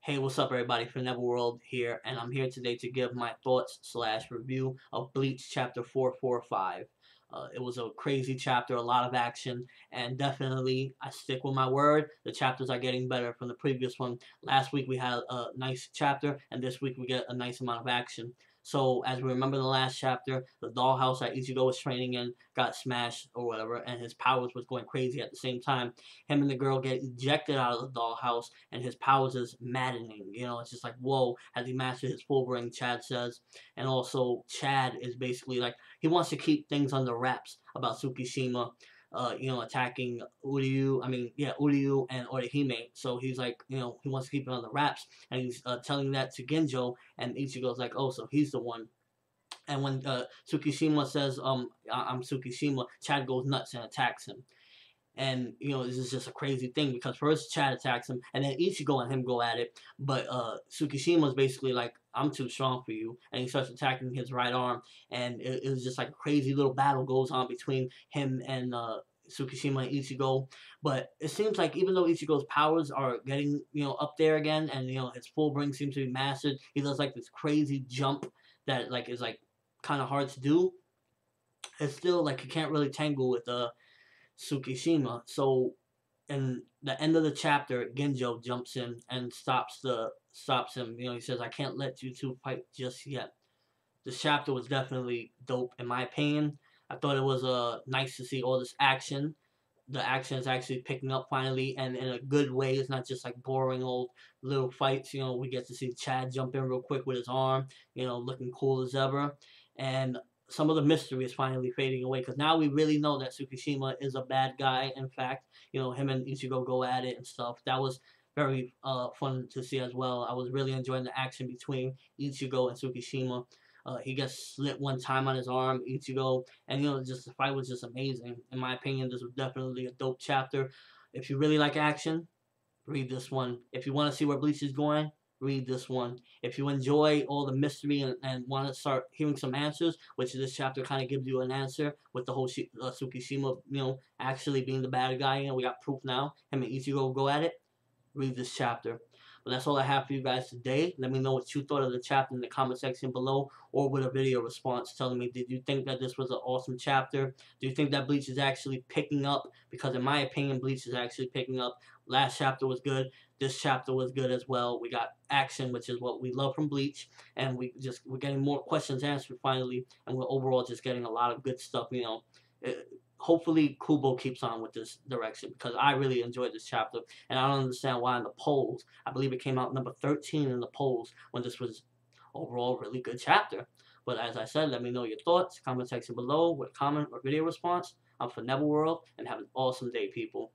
Hey, what's up, everybody? ForneverWorld here, and I'm here today to give my thoughts slash review of Bleach Chapter 445. It was a crazy chapter, a lot of action, and definitely I stick with my word. The chapters are getting better from the previous one. Last week we had a nice chapter, and this week we get a nice amount of action. So, as we remember in the last chapter, the dollhouse that Ichigo was training in got smashed or whatever, and his powers was going crazy at the same time. Him and the girl get ejected out of the dollhouse, and his powers is maddening. It's just like, whoa, has he mastered his full ring, Chad says. And also, Chad is basically like, he wants to keep things under wraps about Tsukishima. Attacking Uryu and Orihime. So he's like, he wants to keep it on the wraps, and he's telling that to Genjo, and Ichigo's like, oh, so he's the one. And when Tsukishima says, I'm Tsukishima, Chad goes nuts and attacks him. And this is just a crazy thing because first Chad attacks him, and then Ichigo and him go at it. But Tsukishima's basically like, "I'm too strong for you," and he starts attacking his right arm. And it was just like a crazy little battle goes on between him and Tsukishima and Ichigo. But it seems like even though Ichigo's powers are getting up there again, and his full bring seems to be mastered, he does like this crazy jump that like is like kind of hard to do. It's still like he can't really tangle with Tsukishima. So in the end of the chapter, Genjo jumps in and stops him. He says, "I can't let you two fight just yet." This chapter was definitely dope in my opinion. I thought it was nice to see all this action. The action is actually picking up finally, and in a good way. It's not just like boring old little fights. We get to see Chad jump in real quick with his arm. Looking cool as ever, and some of the mystery is finally fading away because now we really know that Tsukishima is a bad guy. In fact, him and Ichigo go at it and stuff. That was very fun to see as well. I was really enjoying the action between Ichigo and Tsukishima. He gets slit one time on his arm, Ichigo, and just the fight was just amazing. In my opinion, this was definitely a dope chapter. If you really like action, read this one. If you want to see where Bleach is going, read this one. If you enjoy all the mystery and want to start hearing some answers, which this chapter kind of gives you an answer with the whole Tsukishima, actually being the bad guy. We got proof now. Him and Ichigo go at it. Read this chapter. But that's all I have for you guys today. Let me know what you thought of the chapter in the comment section below, or with a video response telling me, did you think that this was an awesome chapter? Do you think that Bleach is actually picking up? Because in my opinion, Bleach is actually picking up. Last chapter was good. This chapter was good as well. We got action, which is what we love from Bleach, and we're getting more questions answered finally, and we're overall just getting a lot of good stuff. Hopefully Kubo keeps on with this direction because I really enjoyed this chapter, and I don't understand why in the polls, I believe it came out number 13 in the polls when this was overall really good chapter. But as I said, let me know your thoughts, comment section below with a comment or video response. I'm ForneverWorld, and have an awesome day, people.